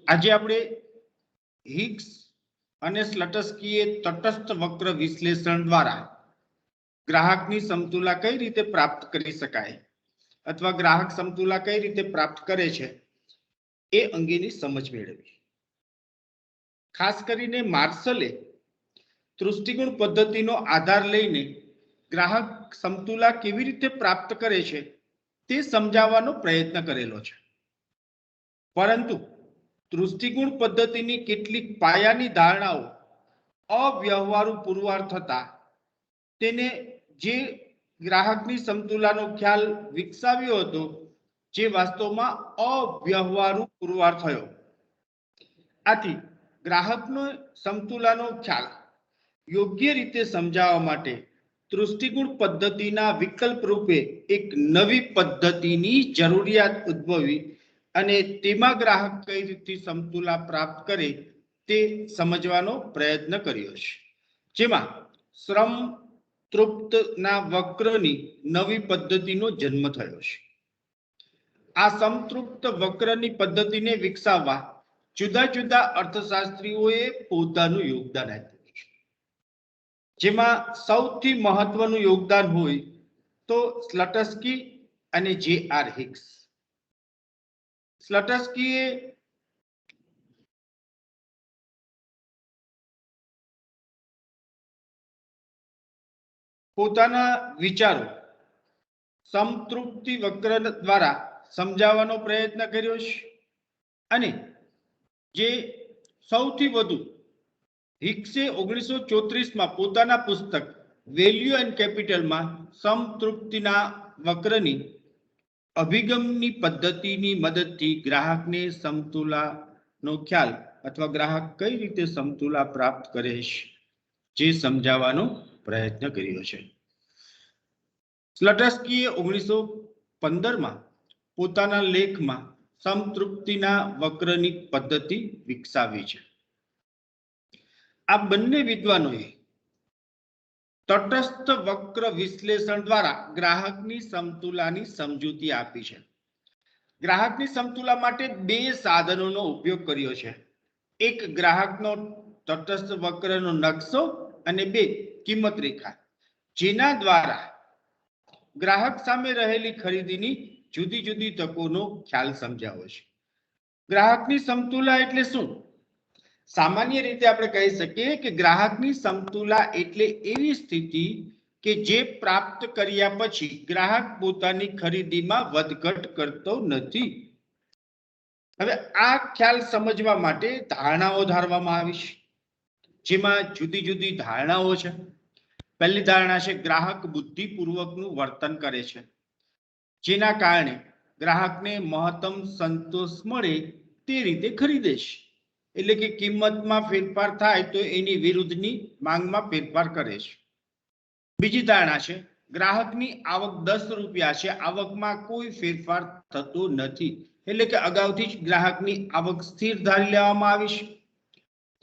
આજે આપણે હિગ્સ અને સ્લટસ્કીએ તટસ્થ વક્ર વિશ્લેષણ દ્વારા ગ્રાહકની સમતુલા કઈ રીતે પ્રાપ્ત કરી શકાય અથવા ગ્રાહક સમતુલા કઈ રીતે પ્રાપ્ત કરે છે એ અંગેની સમજ મેળવી. ખાસ કરીને માર્શલે દૃષ્ટિકોણ પદ્ધતિનો આધાર લઈને ગ્રાહક સમતુલા કેવી રીતે પ્રાપ્ત કરે છે તે સમજાવવાનો પ્રયત્ન કરેલો છે. પરંતુ દૃષ્ટિકોણ પદ્ધતિની કેટલીક પાયાની ધારણાઓ અવ્યવહારુ પુરવાર થતા તેને જે ગ્રાહકની સમતુલાનો ખ્યાલ વિકસાવ્યો હતો જે વાસ્તવમાં અવ્યવહારુ પુરવાર થયો. આથી ગ્રાહકનો સમતુલાનો ખ્યાલ યોગ્ય રીતે સમજાવવા માટે દૃષ્ટિકોણ પદ્ધતિના વિકલ્પ રૂપે એક નવી પદ્ધતિની જરૂરિયાત ઉદ્ભવી અને તેમાં ગ્રાહક કઈ રીતે સમતુલા પ્રાપ્ત કરે તે સમજવાનો પ્રયત્ન કર્યો છે, જેમાં શ્રમ તૃપ્તના વક્રની નવી પદ્ધતિનો જન્મ થયો છે. આ સંતૃપ્ત વક્રની પદ્ધતિને વિકસાવવા જુદા જુદા અર્થશાસ્ત્રીઓએ પોતાનું યોગદાન આપ્યું છે, જેમાં સૌથી મહત્વનું યોગદાન હોય તો સ્લટસ્કી અને જે.આર. હિગ્સ. સ્લટસ્કીએ પોતાના વિચારો સંતૃપ્તિ વક્ર દ્વારા સમજાવવાનો પ્રયત્ન કર્યો છે અને જે સૌથી વધુ હિગ્સે 1934માં પોતાના પુસ્તક વેલ્યુ એન્ડ કેપિટલમાં સંતૃપ્તિના વક્રની અભિગમની પદ્ધતિની મદદથી ગ્રાહકને સમતુલાનો ખ્યાલ અથવા ગ્રાહક કઈ રીતે સમતુલા પ્રાપ્ત કરે છે જે સમજાવવાનો પ્રયત્ન કર્યો છે. સ્લટસ્કીએ 1915માં પોતાના લેખમાં સંતૃપ્તિના વક્રની પદ્ધતિ વિકસાવી છે. આ બંને વિદ્વાનોએ તટસ્થ વક્ર વિશ્લેષણ દ્વારા ગ્રાહકની સમતુલાની સમજૂતી આપી છે. ગ્રાહકની સમતુલા માટે બે સાધનોનો ઉપયોગ કર્યો છે. એક ગ્રાહકનો તટસ્થ વક્રનો નકશો અને બે કિંમત રેખા, જેના દ્વારા ગ્રાહક સામે રહેલી ખરીદીની જુદી જુદી તકોનો ખ્યાલ સમજાવે છે. ગ્રાહકની સમતુલા એટલે શું? સામાન્ય રીતે આપણે કહી શકીએ કે ગ્રાહકની સમતુલા એટલે એવી સ્થિતિ કે જે પ્રાપ્ત કર્યા પછી ગ્રાહક પોતાની ખરીદીમાં વધઘટ કરતો નથી. હવે આ ખ્યાલ સમજવા માટે ધારણાઓ ધારવામાં આવી છે, જેમાં જુદી જુદી ધારણાઓ છે. પહેલી ધારણા છે ગ્રાહક બુદ્ધિપૂર્વકનું વર્તન કરે છે, જેના કારણે ગ્રાહકને મહત્તમ સંતોષ મળે તે રીતે ખરીદે છે. એટલે કે કિંમતમાં ફેરફાર થાય તો એની વિરુદ્ધની માંગમાં ફેરફાર કરે છે. બીજી ધારણા છે ગ્રાહકની આવક 10 રૂપિયા છે, આવકમાં કોઈ ફેરફાર થતો નથી, એટલે કે અગાઉથી જ ગ્રાહકની આવક સ્થિર ધારી લેવામાં આવી છે.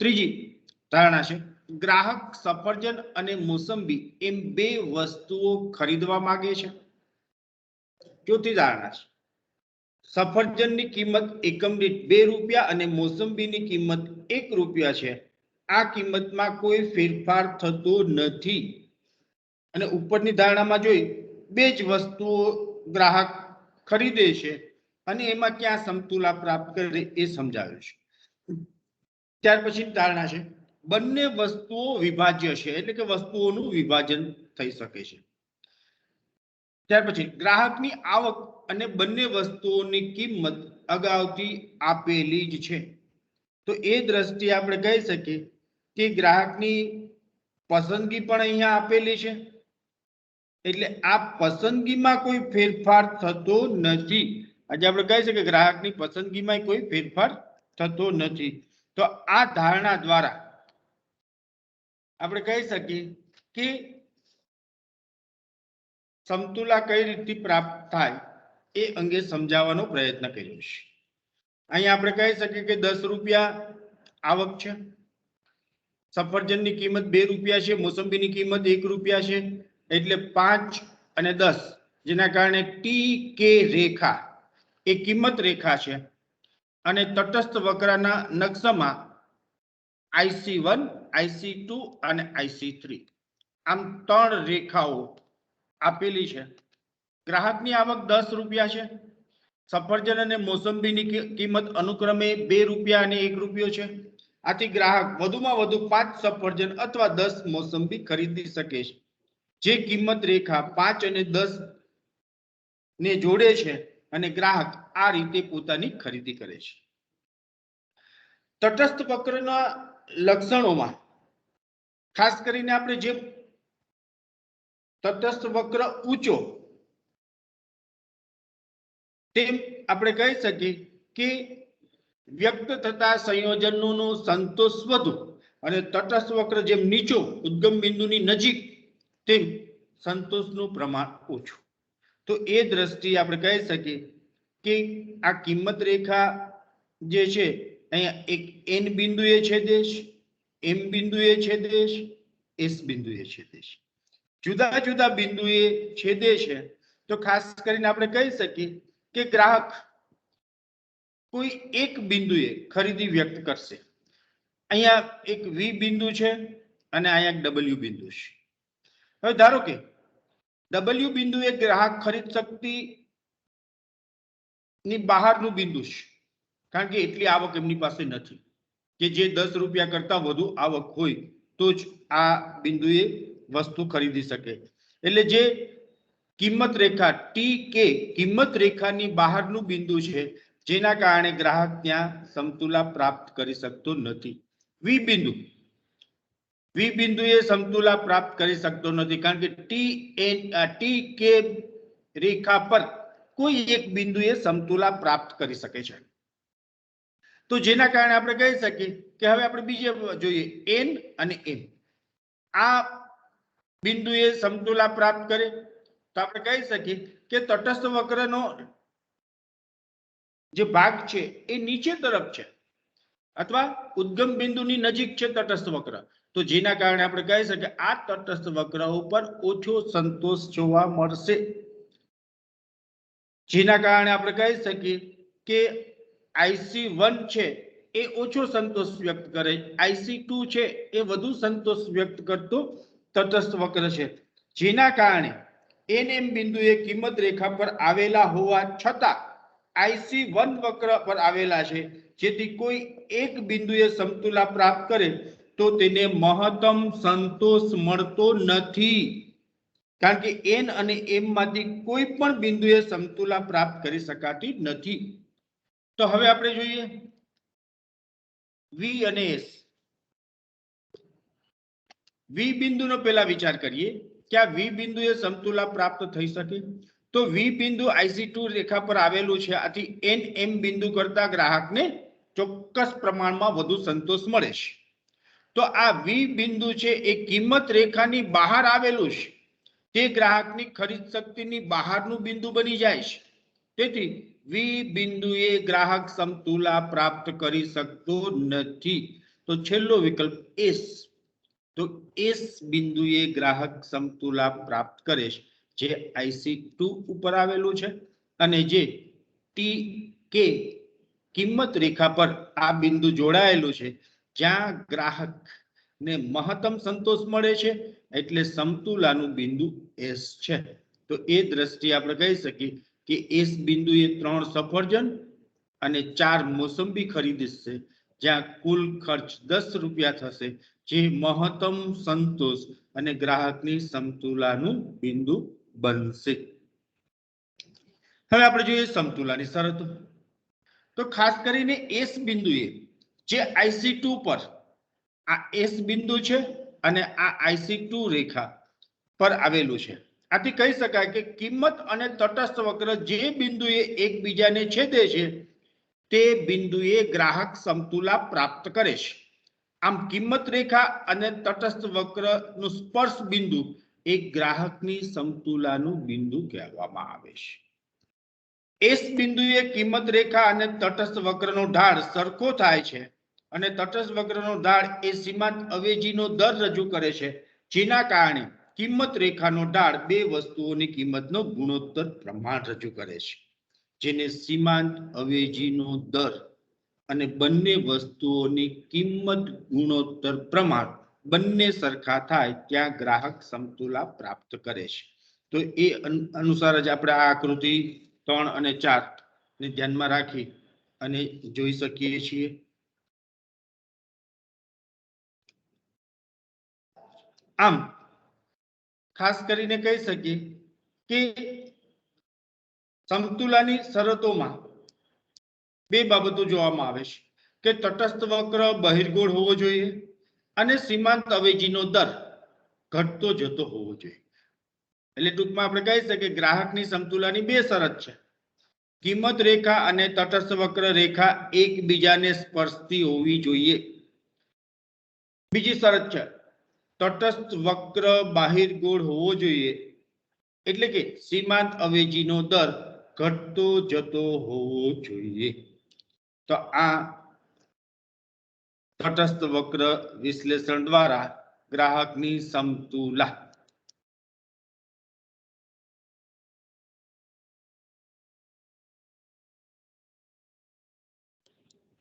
ત્રીજી ધારણા છે ગ્રાહક સફરજન અને મોસંબી એમ બે વસ્તુઓ ખરીદવા માંગે છે. ચોથી ધારણા છે સફરજનની કિંમત એકમ દીઠ 2 રૂપિયા અને મોસંબીની કિંમત 1 રૂપિયા છે. આ કિંમતમાં કોઈ ફેરફાર થતો નથી. અને ઉપરની ધારણામાં જોઈ બે જ વસ્તુઓ ગ્રાહક ખરીદે છે અને એમાં ક્યાં સમતુલા પ્રાપ્ત કરે એ સમજાવ્યું છે. ત્યાર પછી ધારણા છે બંને વસ્તુઓ વિભાજ્ય છે, એટલે કે વસ્તુઓનું વિભાજન થઈ શકે છે. ત્યાર પછી ગ્રાહકની આવક અને બંને વસ્તુઓની કિંમત અગાઉથી આપેલી જ છે. તો એ દ્રષ્ટિએ આપણે કહી શકીએ કે ગ્રાહકની પસંદગી પણ અહીંયા આપેલી છે, એટલે આ પસંદગીમાં કોઈ ફેરફાર થતો નથી. આજે આપણે કહી શકીએ ગ્રાહકની પસંદગીમાં કોઈ ફેરફાર થતો નથી. તો આ ધારણા દ્વારા આપણે કહી શકીએ કે સમતુલા કઈ રીતે પ્રાપ્ત થાય એ અંગે સમજાવવાનો પ્રયત્ન કર્યો છે. અહીંયા આપણે કહી શકીએ કે 10 રૂપિયા આવક છે, સફરજનની કિંમત 2 રૂપિયા છે, મોસંબીની કિંમત 1 રૂપિયા છે, એટલે 5 અને 10, જેના કારણે ટી કે રેખા એ કિંમત રેખા છે. અને તટસ્થ વક્રના નકશામાં IC1, IC2 અને IC3 આમ 3 રેખાઓ આપેલી છે. ગ્રાહકની આવક 10 રૂપિયા છે. સફરજન અને મોસંબીની કિંમત અનુક્રમે 2 રૂપિયા અને 1 રૂપિયો છે. આથી ગ્રાહક વધુમાં વધુ 5 સફરજન અથવા 10 મોસંબી ખરીદી શકે છે. જે કિંમત રેખા 5 અને 10 ને જોડે છે અને ગ્રાહક આ રીતે પોતાની ખરીદી કરે છે. તટસ્થ વક્રના લક્ષણોમાં ખાસ કરીને આપણે જે તટસ્થ વક્ર ઊંચો તેમ આપણે કહી શકીએ કે વ્યક્ત થતા સંયોજનોનો સંતોષ વધુ અને તટસ્થ વક્ર જેમ નીચો ઉદ્ગમ બિંદુની નજીક તેમ સંતોષનું પ્રમાણ ઓછું. તો એ દ્રષ્ટિએ આપણે કહી શકીએ કે આ કિંમત રેખા જે છે અહીંયા એક N બિંદુએ છેદે છે, M બિંદુએ છેદે છે, S બિંદુએ છેદે છે. જુદા જુદા બિંદુએ છેદે છે તો ખાસ કરીને આપણે કહી શકીએ કે ગ્રાહક કોઈ એક બિંદુએ ખરીદી વ્યક્ત કરશે. અહીંયા એક V બિંદુ છે અને અહીંયા એક W બિંદુ છે. હવે ધારો કે W બિંદુ એ ગ્રાહક ખરીદ શક્તિ ની બહારનું બિંદુ છે, કારણ કે એટલી આવક એમની પાસે નથી કે જે 10 રૂપિયા કરતા વધુ આવક હોય તો જ આ બિંદુએ વસ્તુ ખરીદી શકે. એટલે જે કિંમત રેખા TK કિંમત રેખાની બહારનું બિંદુ છે, જેના કારણે ગ્રાહક ત્યાં સમતુલા પ્રાપ્ત કરી શકતો નથી. V બિંદુએ સમતુલા પ્રાપ્ત કરી શકતો નથી, કારણ કે TK રેખા પર કોઈ એક બિંદુએ સમતુલા પ્રાપ્ત કરી શકે છે. તો જેના કારણે આપણે કહી શકીએ કે હવે આપણે બીજે જોઈએ N અને M. આ બિંદુએ સમતુલા પ્રાપ્ત કરે તો આપણે કહી શકીએ કે તટસ્થ વક્રનો જે ભાગ છે એ નીચે તરફ છે અથવા ઉદ્ગમ બિંદુની નજીક છે તટસ્થ વક્ર. તો જેના કારણે આપણે કહી શકીએ આ તટસ્થ વક્ર ઉપર ઓછો સંતોષ જોવા મળશે. જેના કારણે આપણે કહી શકીએ કે IC1 છે એ ઓછો સંતોષ વ્યક્ત કરે, IC2 છે એ વધુ સંતોષ વ્યક્ત કરતો તટસ્થ વક્ર છે. જેના કારણે NM બિંદુએ કિંમત રેખા પર આવેલા હોવા છતાં IC1 વક્ર પર આવેલા છે, જેથી કોઈ એક બિંદુએ સમતુલા પ્રાપ્ત કરે તો તેને મહત્તમ સંતોષ મળતો નથી, કારણ કે N અને M માંથી કોઈ પણ બિંદુએ સમતુલા પ્રાપ્ત કરી શકાતી નથી. તો હવે આપણે જોઈએ V અને S. V બિંદુનો પહેલા વિચાર કરીએ કે આ V બિંદુએ સમતુલા પ્રાપ્ત થઈ શકે. તો V બિંદુ IC2 રેખા પર આવેલું છે, આથી NM બિંદુ કરતા ગ્રાહકને ચોક્કસ પ્રમાણમાં વધુ સંતોષ મળે છે. તો આ V બિંદુ છે એ કિંમત રેખાની બહાર આવેલું છે, તે ગ્રાહકની ખરીદ શક્તિની બહારનું બિંદુ બની જાય છે. તેથી V બિંદુએ ગ્રાહક સમતુલા પ્રાપ્ત કરી શકતો નથી. તો છેલ્લો વિકલ્પ S. તો S બિંદુએ ગ્રાહક સમતુલા પ્રાપ્ત કરે છે, જે IC2 ઉપર આવેલું છે અને જે TK કિંમત રેખા પર આ બિંદુ જોડાયેલું છે, જ્યાં ગ્રાહકને મહત્તમ સંતોષ મળે છે, એટલે સમતુલાનું બિંદુ S છે. તો એ દ્રષ્ટિએ આપણે કહી શકીએ કે S બિંદુએ 3 સફરજન અને 4 મોસંબી ખરીદશે, જ્યાં કુલ ખર્ચ 10 રૂપિયા થશે, જે મહત્તમ સંતોષ અને ગ્રાહકની સમતુલાનું બિંદુ બનશે. હવે આપણે જોઈએ સમતુલાની શરતો. તો ખાસ કરીને S બિંદુએ જે IC2 પર આ S બિંદુ છે અને આ IC2 રેખા પર આવેલું છે, આથી કહી શકાય કે કિંમત અને તટસ્થ વક્ર જે બિંદુએ એકબીજાને છેદે છે તે બિંદુએ ગ્રાહક સમતુલા પ્રાપ્ત કરે છે. આમ કિંમત રેખા અને તટસ્થ વક્રનું સ્પર્શ બિંદુ એક ગ્રાહકની સમતુલાનું બિંદુ કહેવામાં આવે છે. S બિંદુએ કિંમત રેખા અને તટસ્થ વક્રનો ઢાળ સરખો થાય છે અને તટસ્થ વક્રનો ઢાળ એ સીમાંત અવેજીનો દર રજૂ કરે છે, જેના કારણે કિંમત રેખાનો ઢાળ બે વસ્તુઓની કિંમતનો ગુણોત્તર પ્રમાણ રજૂ કરે છે, જેને સીમાંત અવેજીનો દર અને બંને વસ્તુઓની કિંમત ગુણોત્તર પ્રમાણ બંને સરખા થાય ત્યાં ગ્રાહક સમતુલા પ્રાપ્ત કરે છે. તો એ અનુસાર જ આપણે આ આકૃતિ 3 અને 4 ને ધ્યાનમાં રાખી અને જોઈ શકીએ છીએ. આમ ખાસ કરીને કહી શકીએ કે સમતુલાની શરતોમાં બે બાબતો જોવામાં આવે છે કે તટસ્થ વક્ર બહિર્ગોળ હોવો જોઈએ અને સીમાંત અવેજીનો દર ઘટતો જતો હોવો જોઈએ. એટલે ટૂંકમાં આપણે કહી શકીએ ગ્રાહકની સમતુલાની બે શરત છે. કિંમત રેખા અને તટસ્થ વક્ર રેખા એકબીજાને સ્પર્શતી હોવી જોઈએ. બીજી શરત છે તટસ્થ વક્ર બહિર્ગોળ હોવો જોઈએ, એટલે કે સીમાંત અવેજીનો દર ઘટતો જતો હોવો જોઈએ. તો આ તટસ્થ વક્ર વિશ્લેષણ દ્વારા ગ્રાહકની સમતુલા